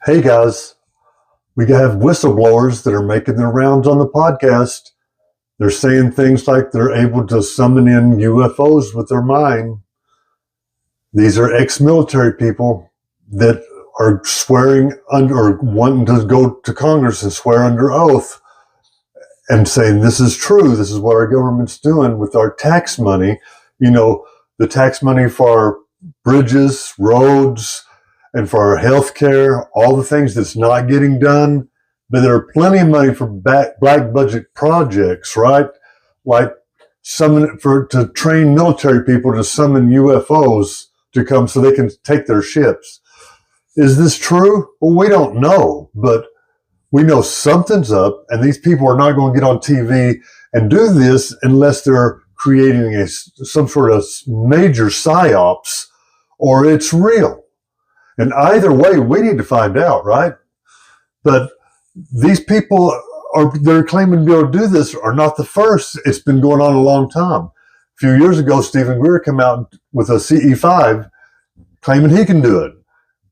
Hey guys, we have whistleblowers that are making their rounds on the podcast. They're saying things like they're able to summon in UFOs with their mind. These are ex-military people that are swearing under or wanting to go to Congress and swear under oath and saying this is true. This is what our government's doing with our tax money. You know, the tax money for our bridges, roads, and for our health care, all the things that's not getting done. But there are plenty of money for black budget projects, right? Like to train military people to summon UFOs to come so they can take their ships. Is this true? Well, we don't know, but we know something's up, and these people are not going to get on TV and do this unless they're creating some sort of major psyops, or it's real. And either way, we need to find out, right? But these people they're claiming to be able to do this are not the first. It's been going on a long time. A few years ago, Stephen Greer came out with a CE5 claiming he can do it.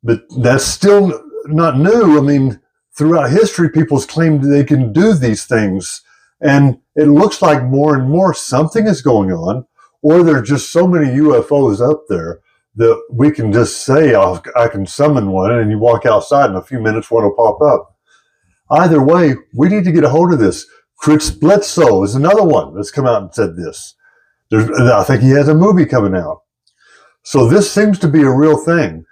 But that's still not new. I mean, throughout history, people's claimed they can do these things. And it looks like more and more something is going on, or there are just so many UFOs up there that we can just say, oh, I can summon one, and you walk outside in a few minutes, one will pop up. Either way, we need to get a hold of this. Chris Bledsoe is another one that's come out and said this. I think he has a movie coming out. So this seems to be a real thing.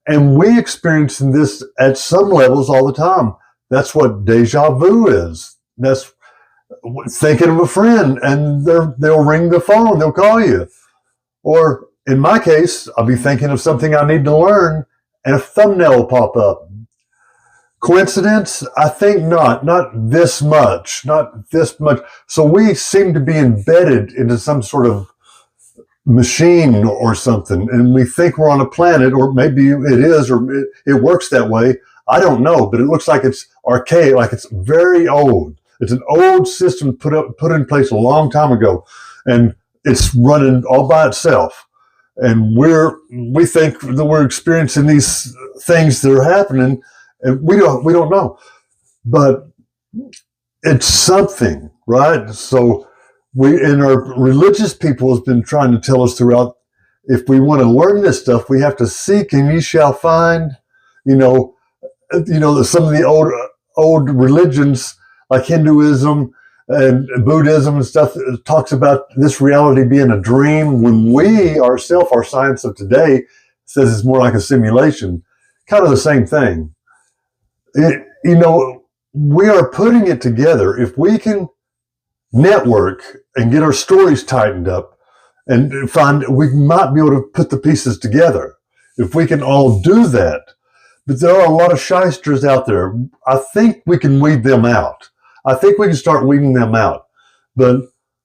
And we experience this at some levels all the time. That's what deja vu is. That's thinking of a friend, and they'll ring the phone, they'll call you. Or in my case, I'll be thinking of something I need to learn, and a thumbnail will pop up. Coincidence? I think not. Not this much. So we seem to be embedded into some sort of machine or something, and we think we're on a planet, or maybe it is, or it works that way. I don't know, but it looks like it's archaic, like it's very old. It's an old system put in place a long time ago, and it's running all by itself. And we think that we're experiencing these things that are happening, and we don't know, but it's something, right? So our religious people has been trying to tell us throughout, if we want to learn this stuff, we have to seek and ye shall find. Some of the old religions like Hinduism and Buddhism and stuff talks about this reality being a dream, when we ourselves, our science of today, says it's more like a simulation. Kind of the same thing. We are putting it together. If we can network and get our stories tightened up and we might be able to put the pieces together if we can all do that. But there are a lot of shysters out there. I think we can weed them out. I think we can start weeding them out. But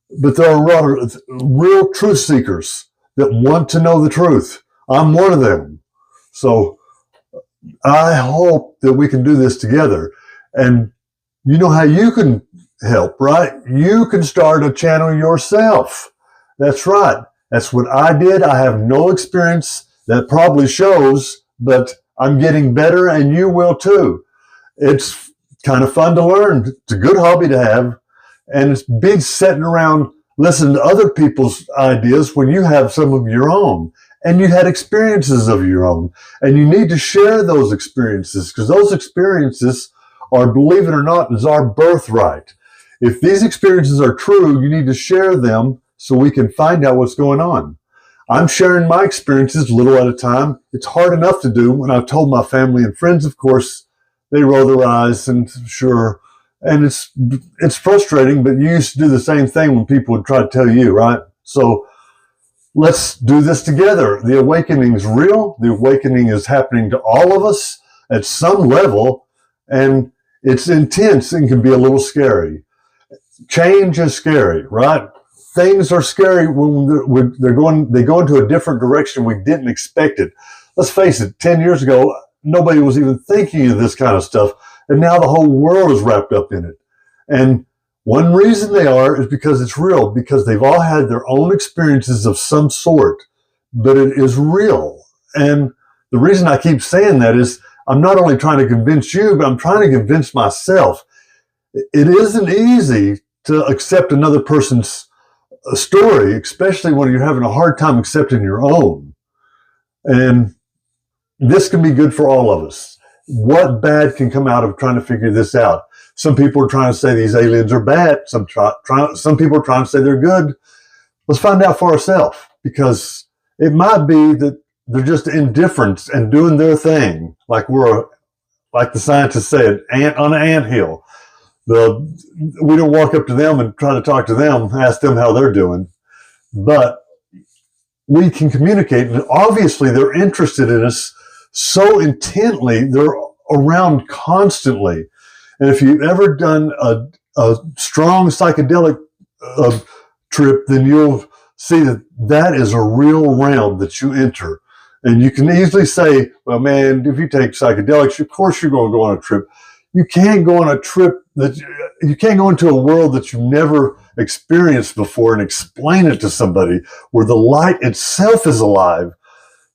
there are a lot of real truth seekers that want to know the truth. I'm one of them. So I hope that we can do this together. And you know how you can help, right? You can start a channel yourself. That's right. That's what I did. I have no experience. That probably shows, but I'm getting better, and you will too. It's kind of fun to learn. It's a good hobby to have. And it's big sitting around listening to other people's ideas when you have some of your own and you had experiences of your own. And you need to share those experiences, because those experiences are, believe it or not, is our birthright. If these experiences are true, you need to share them so we can find out what's going on. I'm sharing my experiences a little at a time. It's hard enough to do. When I've told my family and friends, of course, they roll their eyes and sure. And it's frustrating, but you used to do the same thing when people would try to tell you, right? So let's do this together. The awakening is real. The awakening is happening to all of us at some level, and it's intense and can be a little scary. Change is scary, right? Things are scary when they go into a different direction we didn't expect it. Let's face it, 10 years ago, nobody was even thinking of this kind of stuff. And now the whole world is wrapped up in it. And one reason they are is because it's real, because they've all had their own experiences of some sort, but it is real. And the reason I keep saying that is I'm not only trying to convince you, but I'm trying to convince myself. It isn't easy to accept another person's story, especially when you're having a hard time accepting your own. And this can be good for all of us. What bad can come out of trying to figure this out? Some people are trying to say these aliens are bad. Some people are trying to say they're good. Let's find out for ourselves, because it might be that they're just indifferent and doing their thing, like the scientists said, ant on an anthill. We don't walk up to them and try to talk to them, ask them how they're doing, but we can communicate. And obviously, they're interested in us so intently. They're around constantly. And if you've ever done a strong psychedelic trip, then you'll see that is a real realm that you enter. And you can easily say, well, man, if you take psychedelics, of course you're going to go on a trip. You can't go on a trip you can't go into a world that you've never experienced before and explain it to somebody where the light itself is alive.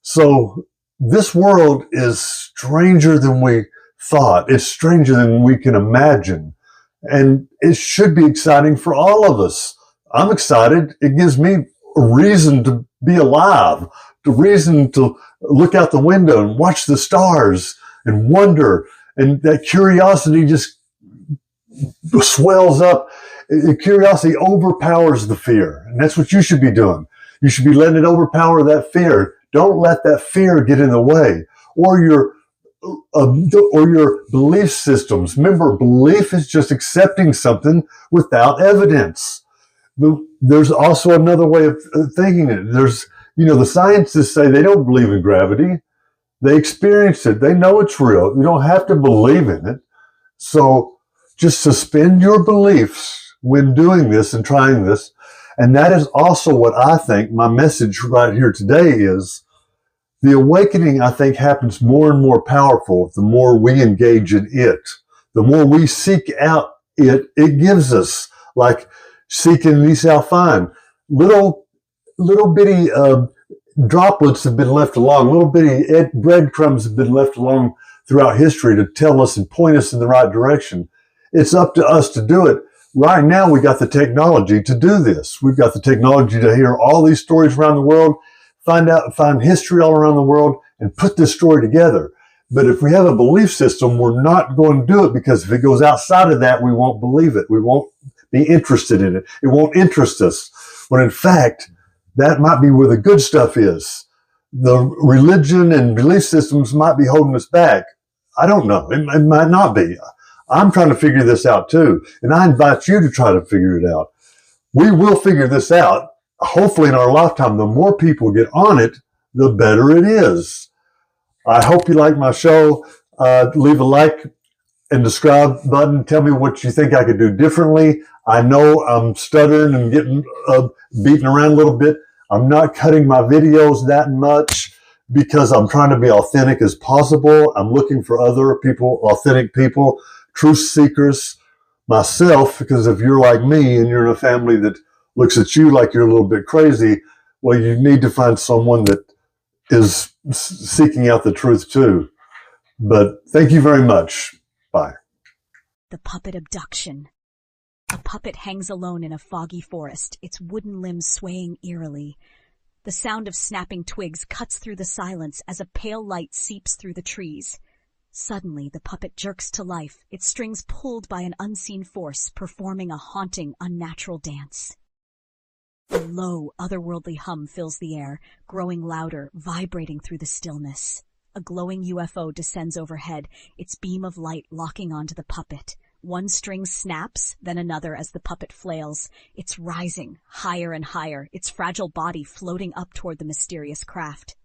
So this world is stranger than we thought. It's stranger than we can imagine. And it should be exciting for all of us. I'm excited. It gives me a reason to be alive, a reason to look out the window and watch the stars and wonder. And that curiosity just swells up. Curiosity overpowers the fear. And that's what you should be doing. You should be letting it overpower that fear. Don't let that fear get in the way. Or your belief systems. Remember, belief is just accepting something without evidence. There's also another way of thinking it. The scientists say they don't believe in gravity. They experience it. They know it's real. You don't have to believe in it. So just suspend your beliefs when doing this and trying this. And that is also what I think my message right here today is. The awakening, I think, happens more and more powerful the more we engage in it. The more we seek out it gives us, like seeking these shall find. Little bitty droplets have been left along, little bitty breadcrumbs have been left along throughout history to tell us and point us in the right direction. It's up to us to do it. Right now, we got the technology to do this. We've got the technology to hear all these stories around the world, find history all around the world, and put this story together. But if we have a belief system, we're not going to do it, because if it goes outside of that, we won't believe it. We won't be interested in it. It won't interest us. When in fact, that might be where the good stuff is. The religion and belief systems might be holding us back. I don't know. It might not be. I'm trying to figure this out too. And I invite you to try to figure it out. We will figure this out. Hopefully in our lifetime. The more people get on it, the better it is. I hope you like my show. Leave a like and subscribe button. Tell me what you think I could do differently. I know I'm stuttering and getting beaten around a little bit. I'm not cutting my videos that much because I'm trying to be authentic as possible. I'm looking for other people, authentic people, truth seekers, myself, because if you're like me and you're in a family that looks at you like you're a little bit crazy, well, you need to find someone that is seeking out the truth too. But thank you very much. Bye. The puppet abduction. A puppet hangs alone in a foggy forest, its wooden limbs swaying eerily. The sound of snapping twigs cuts through the silence as a pale light seeps through the trees. Suddenly, the puppet jerks to life, its strings pulled by an unseen force, performing a haunting, unnatural dance. A low, otherworldly hum fills the air, growing louder, vibrating through the stillness. A glowing UFO descends overhead, its beam of light locking onto the puppet. One string snaps, then another as the puppet flails. It's rising, higher and higher, its fragile body floating up toward the mysterious craft.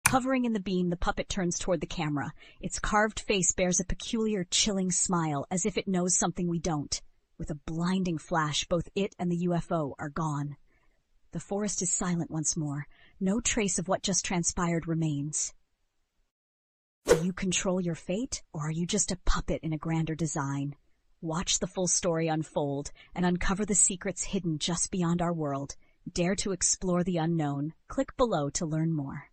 Hovering in the beam, the puppet turns toward the camera. Its carved face bears a peculiar, chilling smile, as if it knows something we don't. With a blinding flash, both it and the UFO are gone. The forest is silent once more. No trace of what just transpired remains. Do you control your fate, or are you just a puppet in a grander design? Watch the full story unfold and uncover the secrets hidden just beyond our world. Dare to explore the unknown. Click below to learn more.